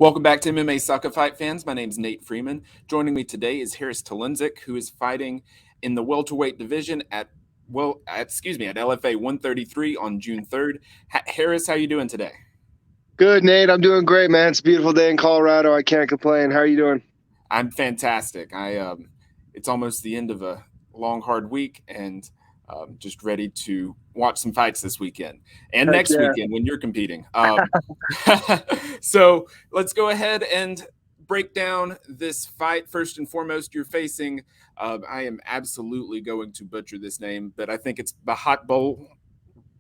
Welcome back to MMA Sucka Fight fans. My name is Nate Freeman. Joining me today is Haris Talundzic, who is fighting in the welterweight division at LFA 133 on June 3rd. Haris, how you doing today? Good, Nate. I'm doing great, man. It's a beautiful day in Colorado. I can't complain. How are you doing? I'm fantastic. It's almost the end of a long, hard week, and just ready to watch some fights this weekend and Heck next yeah. weekend when you're competing. So let's go ahead and break down this fight. First and foremost, you're facing. I am absolutely going to butcher this name, but I think it's Bahatebole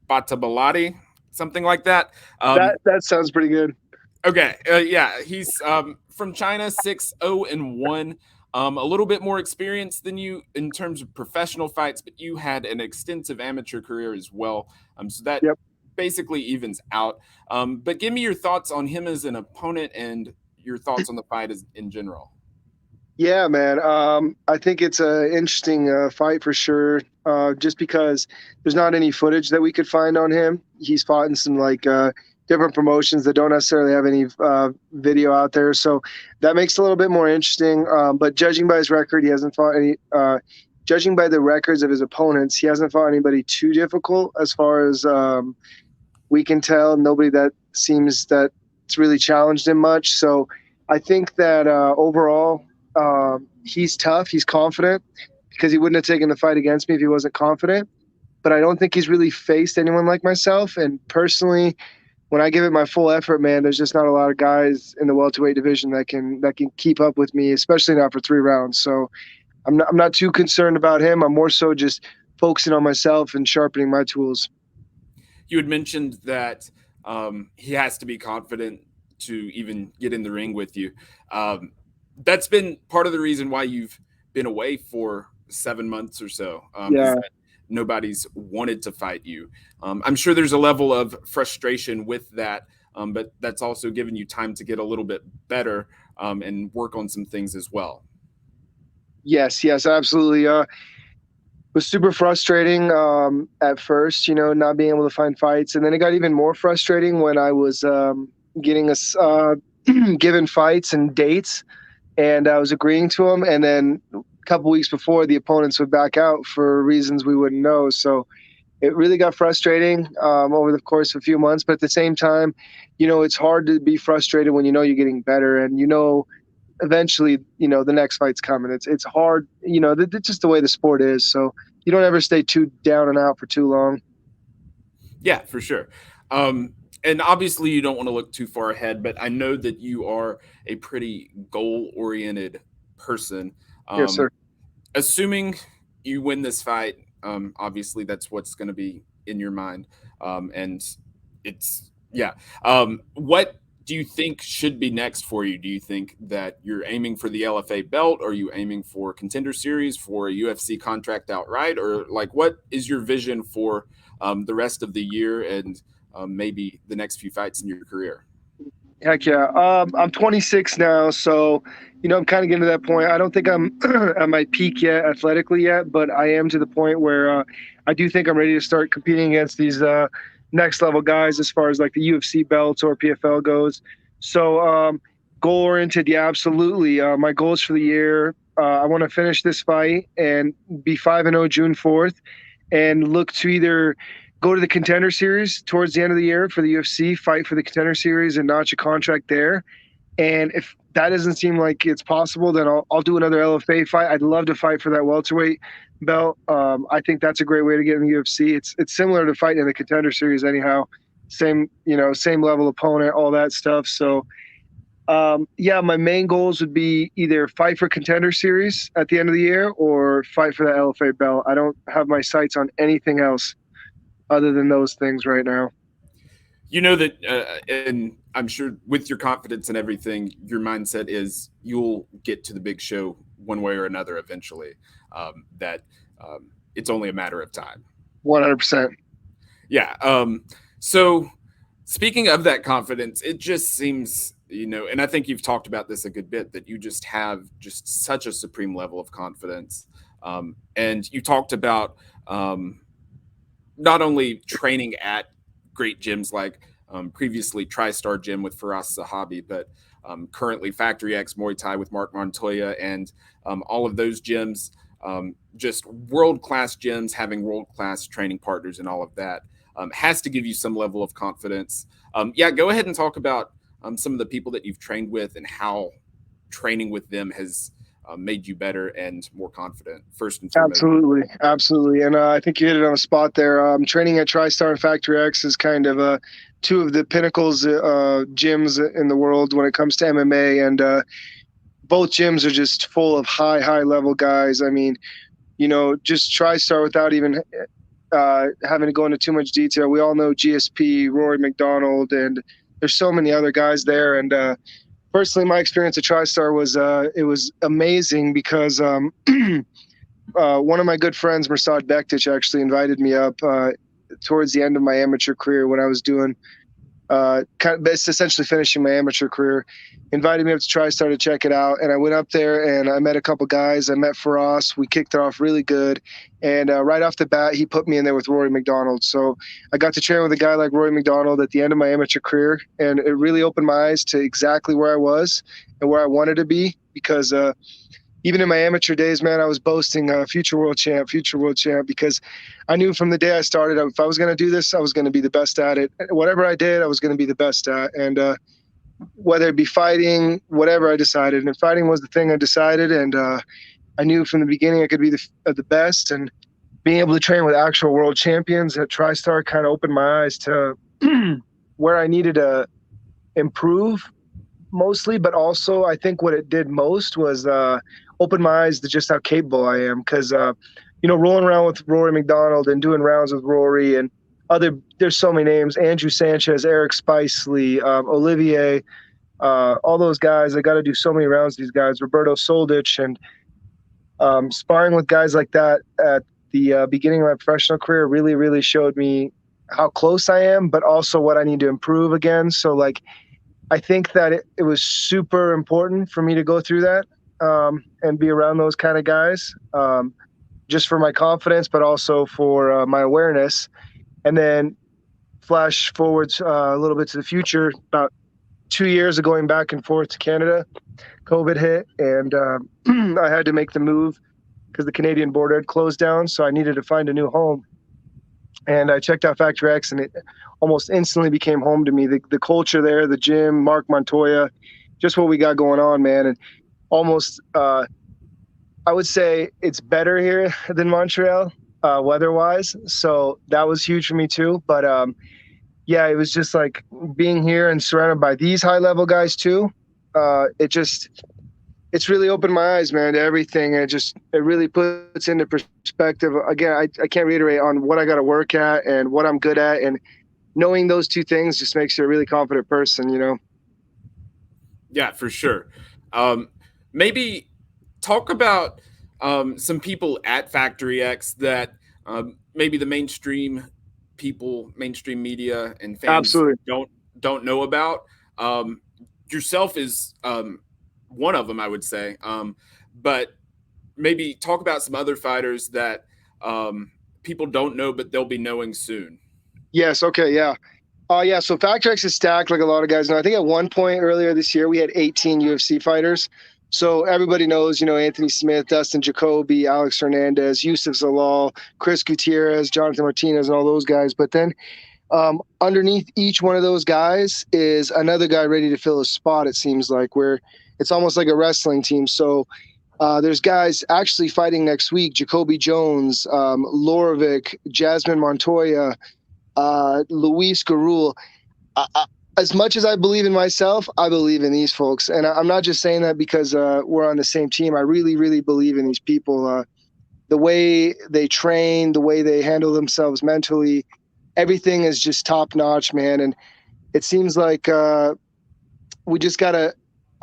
Batebolati, something like that. That sounds pretty good. Okay, yeah, he's from China, 6-0-1. A little bit more experience than you in terms of professional fights, but you had an extensive amateur career as well. So that Yep. basically evens out. But give me your thoughts on him as an opponent and your thoughts on the fight in general. Yeah, man. I think it's an interesting fight for sure. Just because there's not any footage that we could find on him. He's fought in some different promotions that don't necessarily have any video out there, so that makes it a little bit more interesting. But judging by his record, he hasn't fought any. Judging by the records of his opponents, he hasn't fought anybody too difficult as far as we can tell. Nobody that seems that it's really challenged him much. So I think that overall. He's tough. He's confident because he wouldn't have taken the fight against me if he wasn't confident. But I don't think he's really faced anyone like myself. And personally, when I give it my full effort, man, there's just not a lot of guys in the welterweight division that can keep up with me, especially not for 3 rounds. So I'm not too concerned about him. I'm more so just focusing on myself and sharpening my tools. You had mentioned that he has to be confident to even get in the ring with you. That's been part of the reason why you've been away for 7 months or so. Yeah. Nobody's wanted to fight you. I'm sure there's a level of frustration with that, but that's also given you time to get a little bit better and work on some things as well. Yes, absolutely. It was super frustrating at first, not being able to find fights. And then it got even more frustrating when I was getting us given fights and dates. And I was agreeing to them. And then a couple weeks before, the opponents would back out for reasons we wouldn't know. So it really got frustrating over the course of a few months. But at the same time, it's hard to be frustrated when you're getting better and eventually, the next fight's coming. It's hard, it's just the way the sport is. So you don't ever stay too down and out for too long. Yeah, for sure. And obviously you don't want to look too far ahead, but I know that you are a pretty goal-oriented person. Yes, sir. Assuming you win this fight, obviously that's what's going to be in your mind. And it's, yeah. What do you think should be next for you? Do you think that you're aiming for the LFA belt? Are you aiming for Contender Series, for a UFC contract outright? Or what is your vision for the rest of the year and maybe the next few fights in your career? Heck yeah. I'm 26 now, so I'm kind of getting to that point. I don't think I'm at my peak yet athletically yet, but I am to the point where I do think I'm ready to start competing against these next level guys as far as like the UFC belts or PFL goes. So goal oriented, yeah, absolutely. My goals for the year, I want to finish this fight and be 5-0 June 4th, and look to either go to the Contender Series towards the end of the year for the UFC, fight for the Contender Series and notch a contract there. And if that doesn't seem like it's possible, then I'll do another LFA fight. I'd love to fight for that welterweight belt. I think that's a great way to get in the UFC. It's similar to fighting in the Contender Series anyhow. Same level opponent, all that stuff. So yeah, my main goals would be either fight for Contender Series at the end of the year or fight for the LFA belt. I don't have my sights on anything else other than those things right now. You know that, and I'm sure with your confidence and everything, your mindset is you'll get to the big show one way or another eventually. That it's only a matter of time. 100%. Yeah. So speaking of that confidence, it just seems, and I think you've talked about this a good bit, that you just have just such a supreme level of confidence. And you talked about not only training at great gyms like previously TriStar Gym with Faraz Sahabi, but currently Factory X Muay Thai with Mark Montoya, and all of those gyms, just world class gyms, having world class training partners and all of that has to give you some level of confidence. Yeah, go ahead and talk about some of the people that you've trained with and how training with them has made you better and more confident, first and foremost. Absolutely, absolutely, and I think you hit it on the spot there. Training at TriStar and Factory X is kind of two of the pinnacles gyms in the world when it comes to MMA, and both gyms are just full of high level guys. I mean, just TriStar without even having to go into too much detail. We all know GSP, Rory McDonald, and there's so many other guys there. And personally, my experience at TriStar was it was amazing because one of my good friends, Mirsad Bektic, actually invited me up towards the end of my amateur career when I was doing essentially finishing my amateur career. Invited me up to TriStar to check it out, and I went up there and I met a couple guys. I met Faraz. We kicked it off really good, and right off the bat, he put me in there with Rory McDonald. So I got to train with a guy like Rory McDonald at the end of my amateur career, and it really opened my eyes to exactly where I was and where I wanted to be. Because even in my amateur days, man, I was boasting future world champ, because I knew from the day I started, if I was going to do this, I was going to be the best at it. Whatever I did, I was going to be the best at. And whether it be fighting, whatever I decided. And fighting was the thing I decided. And I knew from the beginning I could be the best. And being able to train with actual world champions at TriStar kind of opened my eyes to where I needed to improve mostly. But also, I think what it did most was open my eyes to just how capable I am. Because, rolling around with Rory McDonald and doing rounds with Rory and there's so many names, Andrew Sanchez, Eric Spicely, Olivier, all those guys. I got to do so many rounds with these guys, Roberto Soldich, and sparring with guys like that at the beginning of my professional career really, really showed me how close I am, but also what I need to improve again. So, I think that it was super important for me to go through that and be around those kind of guys, just for my confidence, but also for my awareness. And then flash forwards a little bit to the future, about 2 years of going back and forth to Canada, COVID hit, and I had to make the move because the Canadian border had closed down. So I needed to find a new home. And I checked out Factory X, and it almost instantly became home to me. The culture there, the gym, Mark Montoya, just what we got going on, man. And almost, I would say it's better here than Montreal, weather-wise. So that was huge for me too. But yeah, it was just like being here and surrounded by these high-level guys too. It's really opened my eyes, man, to everything. And it really puts into perspective. Again, I can't reiterate on what I got to work at and what I'm good at. And knowing those two things just makes you a really confident person, Yeah, for sure. Maybe talk about some people at Factory X that maybe the mainstream people, mainstream media, and fans Absolutely. don't know about. Yourself is one of them, I would say. But maybe talk about some other fighters that people don't know, but they'll be knowing soon. Yes. Okay. Yeah. Yeah. So Factory X is stacked, like a lot of guys know. I think at one point earlier this year, we had 18 UFC fighters. So everybody knows, Anthony Smith, Dustin Jacoby, Alex Hernandez, Yusuf Zalal, Chris Gutierrez, Jonathan Martinez, and all those guys. But then underneath each one of those guys is another guy ready to fill a spot, it seems like, where it's almost like a wrestling team. So there's guys actually fighting next week: Jacoby Jones, Lorovic, Jasmine Montoya, Luis Garul. As much as I believe in myself, I believe in these folks. And I'm not just saying that because we're on the same team. I really, really believe in these people. The way they train, the way they handle themselves mentally, everything is just top notch, man. And it seems like we just got to,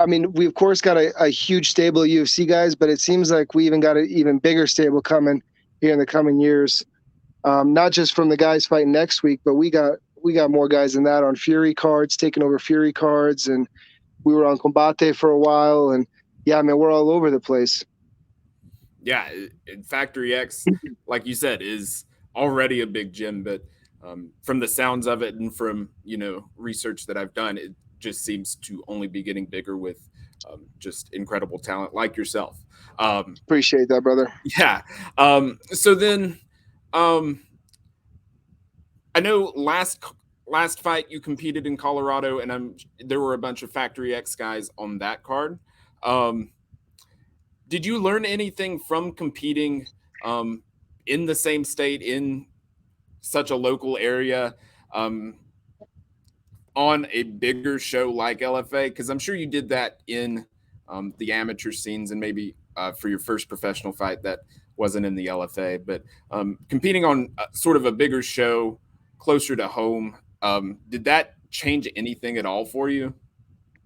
we of course got a huge stable of UFC guys, but it seems like we even got an even bigger stable coming here in the coming years. Not just from the guys fighting next week, but we got more guys than that on Fury cards, taking over Fury cards, and we were on Combate for a while, and yeah, man, we're all over the place. Yeah, Factory X, like you said, is already a big gym, but from the sounds of it and from research that I've done, it just seems to only be getting bigger with just incredible talent like yourself. Um, Appreciate that, brother. yeah. So then, um, I know last fight you competed in Colorado, and there were a bunch of Factory X guys on that card. Um, did you learn anything from competing um, in the same state in such a local area um, on a bigger show like LFA? Because I'm sure you did that in the amateur scenes and maybe for your first professional fight that wasn't in the LFA, but competing on sort of a bigger show closer to home, did that change anything at all for you?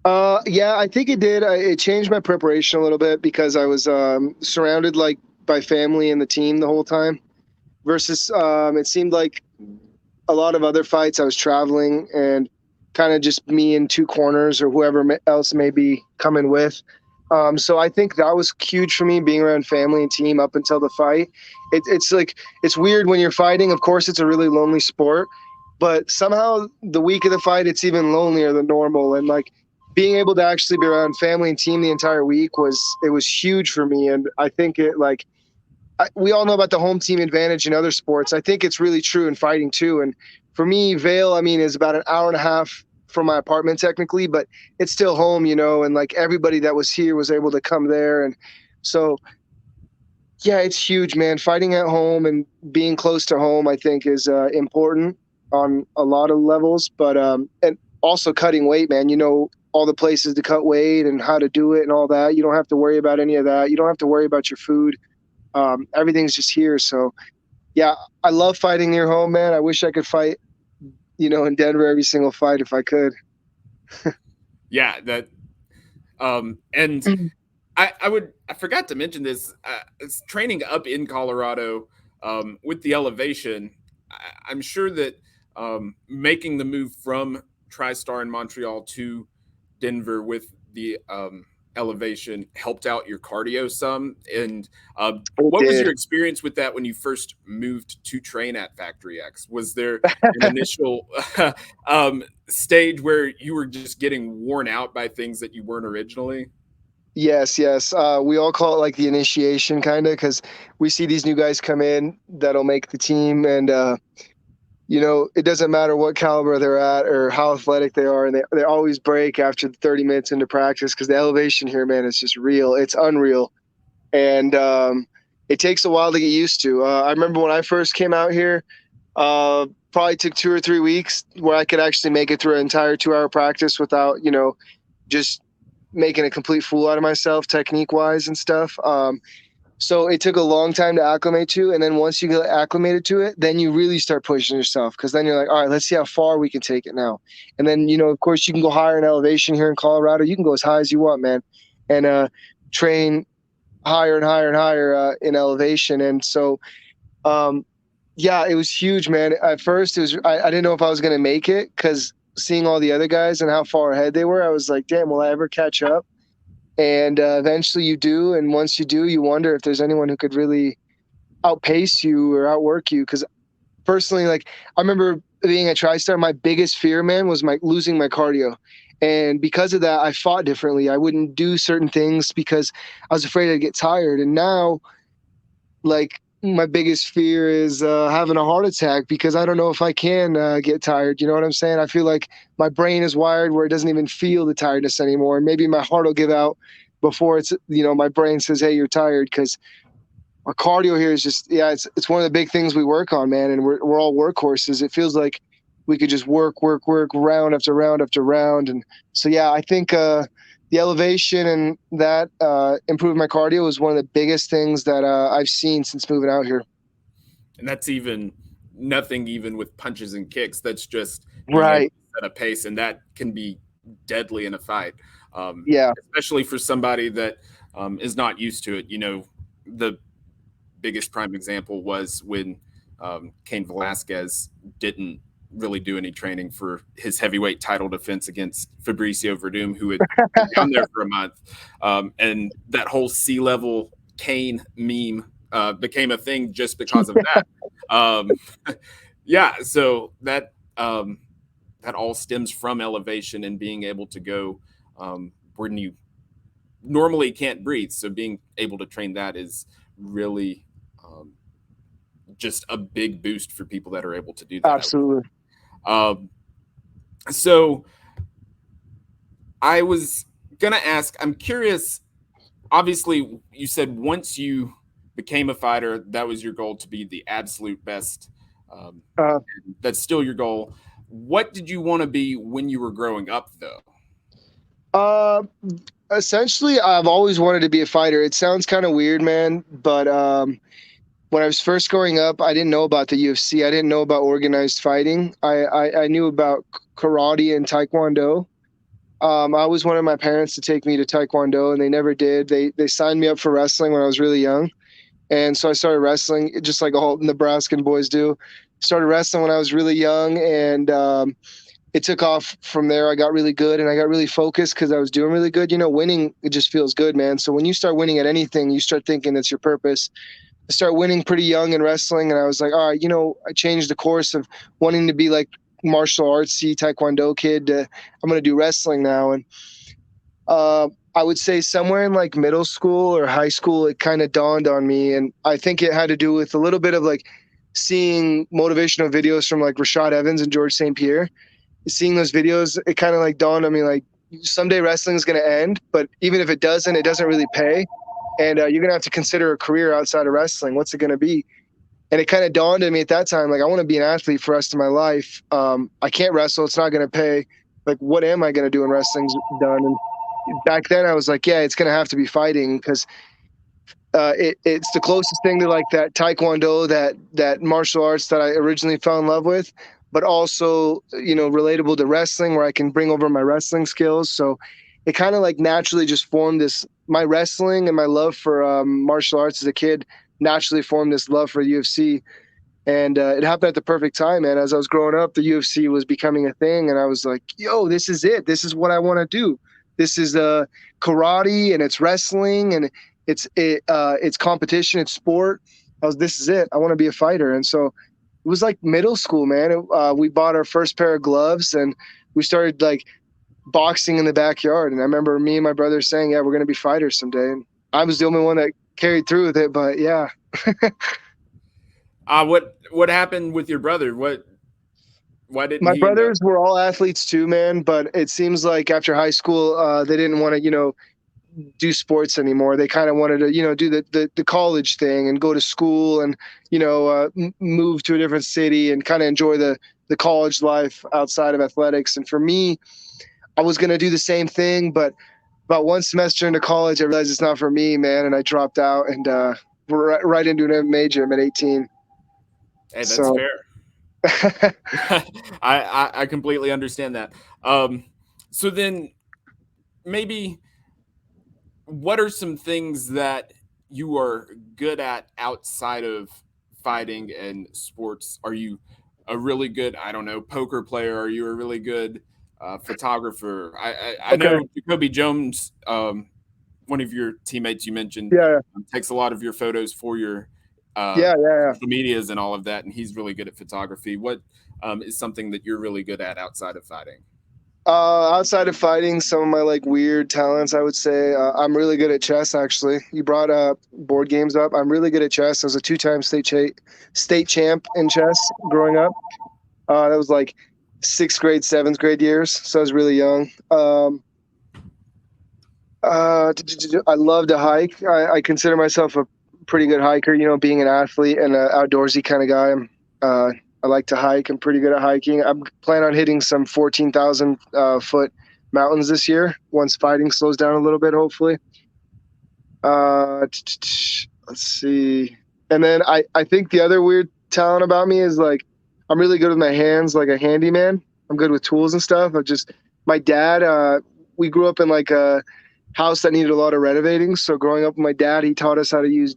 Yeah, I think it did. It changed my preparation a little bit because I was surrounded like by family and the team the whole time. Versus, it seemed like a lot of other fights I was traveling and kind of just me in two corners or whoever else may be coming with. So I think that was huge for me, being around family and team up until the fight. It's like it's weird when you're fighting. Of course, it's a really lonely sport, but somehow the week of the fight, it's even lonelier than normal. And like being able to actually be around family and team the entire week was huge for me. And I think it like we all know about the home team advantage in other sports. I think it's really true in fighting too. And for me, Vail, I mean, is about an hour and a half from my apartment technically, but it's still home, and like everybody that was here was able to come there. And so, yeah, it's huge, man. Fighting at home and being close to home, I think is important on a lot of levels, but, and also cutting weight, man, all the places to cut weight and how to do it and all that. You don't have to worry about any of that. You don't have to worry about your food. Everything's just here. So yeah, I love fighting near home, man. I wish I could fight, in Denver every single fight if I could. Yeah, that and I forgot to mention this. It's training up in Colorado with the elevation. I'm sure that making the move from TriStar in Montreal to Denver with the elevation helped out your cardio some. And It what was did. your experience with that when you first moved to train at Factory X? Was there an initial stage where you were just getting worn out by things that you weren't originally? Yes, yes. We all call it like the initiation kind of because we see these new guys come in that'll make the team. And, it doesn't matter what caliber they're at or how athletic they are. And they always break after 30 minutes into practice because the elevation here, man, is just real. It's unreal. And it takes a while to get used to. I remember when I first came out here, probably took 2 or 3 weeks where I could actually make it through an entire 2-hour practice without, just making a complete fool out of myself technique wise and stuff. So it took a long time to acclimate to. And then once you get acclimated to it, then you really start pushing yourself because then you're like, all right, let's see how far we can take it now. And then, of course, you can go higher in elevation here in Colorado. You can go as high as you want, man. And train higher and higher and higher in elevation. And so, yeah, it was huge, man. At first, I didn't know if I was going to make it because seeing all the other guys and how far ahead they were, I was like, damn, will I ever catch up? And eventually you do. And once you do, you wonder if there's anyone who could really outpace you or outwork you. Because personally, like I remember being at TriStar, my biggest fear, man, was losing my cardio. And because of that, I fought differently. I wouldn't do certain things because I was afraid I'd get tired. And now, like, my biggest fear is having a heart attack because I don't know if I can get tired. You know what I'm saying? I feel like my brain is wired where it doesn't even feel the tiredness anymore. And maybe my heart will give out before my brain says, hey, you're tired, because our cardio here is just, yeah, it's one of the big things we work on, man. And we're all workhorses. It feels like we could just work, round after round after round. And so, yeah, I think the elevation and that improved my cardio is one of the biggest things that I've seen since moving out here. And that's even nothing, even with punches and kicks. That's just being able Right. to set a pace, and that can be deadly in a fight, Yeah. especially for somebody that is not used to it. The biggest prime example was when Cain Velasquez didn't really do any training for his heavyweight title defense against Fabricio Verdum, who had been down there for a month. And that whole sea level Cain meme became a thing just because of that. Um, yeah, so that all stems from elevation and being able to go when you normally can't breathe. So being able to train that is really um, just a big boost for people that are able to do that. Absolutely. Um, so I was gonna ask. I'm curious. Obviously, you said once you became a fighter, that was your goal to be the absolute best. Um, Uh, that's still your goal. What did you want to be when you were growing up, though? uh, Essentially, I've always wanted to be a fighter. It sounds kind of weird, man, but when I was first growing up, I didn't know about the UFC. I didn't know about organized fighting. I knew about karate and taekwondo. I always wanted my parents to take me to taekwondo, and they never did. They signed me up for wrestling when I was really young, and so I started wrestling just like all Nebraskan boys do. Started wrestling when I was really young, and it took off from there. I got really good, and I got really focused because I was doing really good. You know, winning, it just feels good, man. So when you start winning at anything, you start thinking that's your purpose. I started winning pretty young in wrestling, and I was like, all right, I changed the course of wanting to be like martial artsy taekwondo kid to I'm going to do wrestling now. And I would say somewhere in like middle school or high school, it kind of dawned on me. And I think it had to do with a little bit of like seeing motivational videos from like Rashad Evans and George St. Pierre. Seeing those videos, it kind of like dawned on me like someday wrestling is going to end, but even if it doesn't really pay. And you're going to have to consider a career outside of wrestling. What's it going to be? And it kind of dawned on me at that time, like, I want to be an athlete for the rest of my life. I can't wrestle. It's not going to pay. Like, what am I going to do when wrestling's done? And back then I was like, yeah, it's going to have to be fighting because it's the closest thing to like that taekwondo, that martial arts that I originally fell in love with, but also relatable to wrestling where I can bring over my wrestling skills. So it kind of like naturally just formed this. My wrestling and my love for martial arts as a kid naturally formed this love for UFC, and it happened at the perfect time, man. As I was growing up, the UFC was becoming a thing, and I was like, "Yo, this is it. This is what I want to do. This is karate, and it's wrestling, and it's competition, it's sport. This is it. I want to be a fighter." And so it was like middle school, man. We bought our first pair of gloves, and we started like boxing in the backyard. And I remember me and my brother saying, "Yeah, we're gonna be fighters someday." And I was the only one that carried through with it, but yeah. What happened with your brother? Why didn't My he end up? brothers were all athletes too, man. But it seems like after high school, they didn't want to, do sports anymore. They kind of wanted to, do the college thing and go to school and, move to a different city and kind of enjoy the college life outside of athletics. And for me, I was going to do the same thing, but about one semester into college, I realized it's not for me, man. And I dropped out and right into an MMA gym at 18. Hey, that's So fair. I completely understand that. So then maybe what are some things that you are good at outside of fighting and sports? Are you a really good, I don't know, poker player? Are you a really good photographer? I okay, know Jacoby Jones, one of your teammates you mentioned, yeah, takes a lot of your photos for your yeah. social medias and all of that, and he's really good at photography. What is something that you're really good at outside of fighting? Outside of fighting, some of my like weird talents, I would say I'm really good at chess. Actually, you brought up board games up. I'm really good at chess. I was a two-time state champ in chess growing up. That was like sixth grade, seventh grade years, so I was really young. I love to hike. I consider myself a pretty good hiker. Being an athlete and an outdoorsy kind of guy. I like to hike. I'm pretty good at hiking. I'm planning on hitting some 14,000 foot mountains this year once fighting slows down a little bit, hopefully. Let's see. And then I think the other weird talent about me is like I'm really good with my hands, like a handyman. I'm good with tools and stuff. My dad. We grew up in like a house that needed a lot of renovating. So growing up with my dad, he taught us how to use.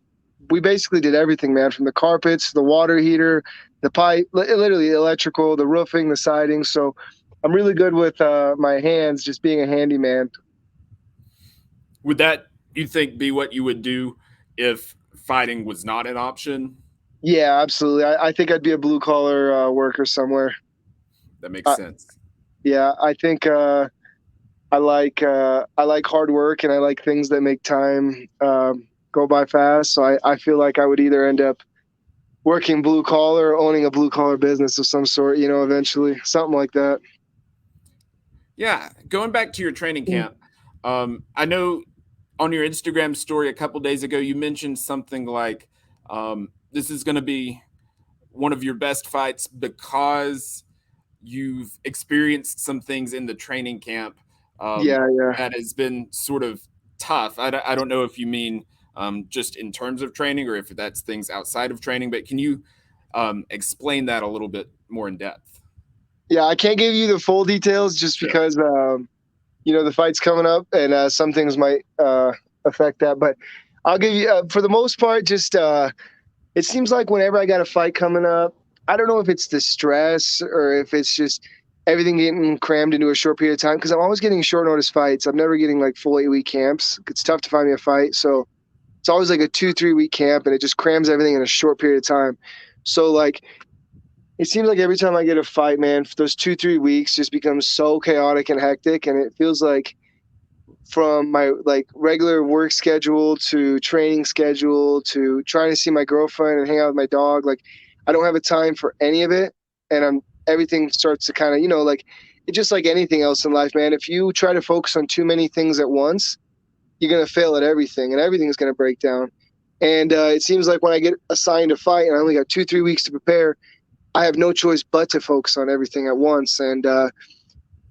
We basically did everything, man, from the carpets, the water heater, the pipe, literally electrical, the roofing, the siding. So I'm really good with my hands, just being a handyman. Would that you think be what you would do if fighting was not an option? Yeah, absolutely. I think I'd be a blue collar worker somewhere. That makes Uh, sense. yeah, I think I like hard work and I like things that make time go by fast. So I feel like I would either end up working blue collar or owning a blue collar business of some sort, eventually. Something like that. Yeah, going back to your training camp, I know on your Instagram story a couple days ago you mentioned something like this is going to be one of your best fights because you've experienced some things in the training camp Yeah, yeah. that has been sort of tough. I don't know if you mean just in terms of training or if that's things outside of training, but can you explain that a little bit more in depth? Yeah, I can't give you the full details just Sure. because the fight's coming up and some things might affect that. But I'll give you, for the most part, just it seems like whenever I got a fight coming up, I don't know if it's the stress or if it's just everything getting crammed into a short period of time because I'm always getting short notice fights. I'm never getting like full 8 week camps. It's tough to find me a fight. So it's always like a 2, 3 week camp and it just crams everything in a short period of time. So, like, it seems like every time I get a fight, man, those 2, 3 weeks just becomes so chaotic and hectic. And it feels like from my like regular work schedule to training schedule to trying to see my girlfriend and hang out with my dog, like I don't have a time for any of it. And everything starts to kind of, like it's just like anything else in life, man. If you try to focus on too many things at once, you're going to fail at everything and everything's going to break down. And it seems like when I get assigned a fight and I only got 2, 3 weeks to prepare, I have no choice but to focus on everything at once. And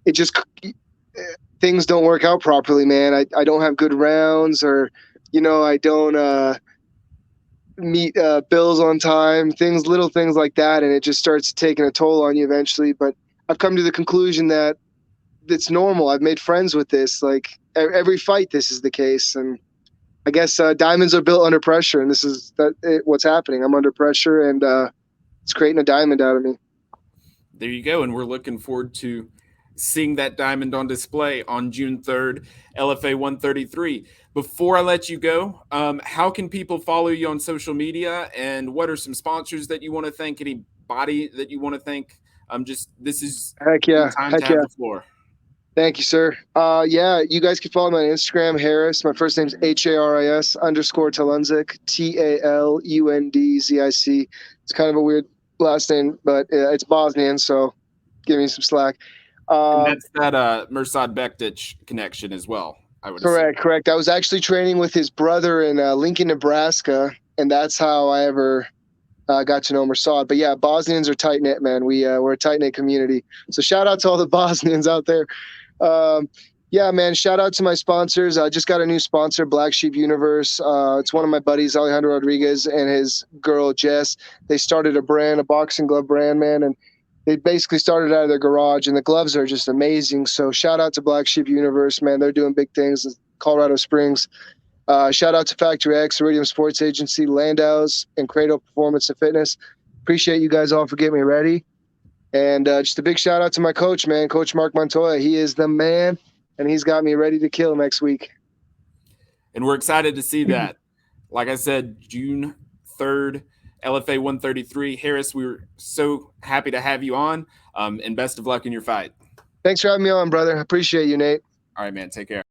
it just things don't work out properly, man. I don't have good rounds, or I don't meet bills on time, little things like that, and it just starts taking a toll on you eventually. But I've come to the conclusion that it's normal. I've made friends with this. Like every fight, this is the case, and I guess diamonds are built under pressure, and this is what's happening. I'm under pressure, and it's creating a diamond out of me. There you go. And we're looking forward to seeing that diamond on display on June 3rd, LFA 133. Before I let you go, how can people follow you on social media? And what are some sponsors that you want to thank? Anybody that you want to thank? Just this is Heck your yeah, time to heck have yeah. the floor. Thank you, sir. Yeah, you guys can follow me on Instagram, Harris. My first name's Haris _Talundzic, Talundzic. It's kind of a weird last name, but it's Bosnian, so give me some slack. And Um, that's that Mirsad Bektic connection as well, I would assume. correct. I was actually training with his brother in Lincoln, Nebraska, and that's how I ever got to know Mirsad. But yeah, Bosnians are tight knit, man. We're a tight knit community. So shout out to all the Bosnians out there. Um, yeah, man. Shout out to my sponsors. I just got a new sponsor, Black Sheep Universe. It's one of my buddies, Alejandro Rodriguez, and his girl Jess. They started a boxing glove brand, man, and they basically started out of their garage, and the gloves are just amazing. So shout out to Black Sheep Universe, man. They're doing big things in Colorado Springs. Shout out to Factory X, Iridium Sports Agency, Landau's, and Cradle Performance and Fitness. Appreciate you guys all for getting me ready. And just a big shout out to my coach, man, Coach Mark Montoya. He is the man, and he's got me ready to kill next week. And we're excited to see that. Like I said, June 3rd, LFA 133. Harris, we were so happy to have you on, and best of luck in your fight. Thanks for having me on, brother. Appreciate you, Nate. All right, man. Take care.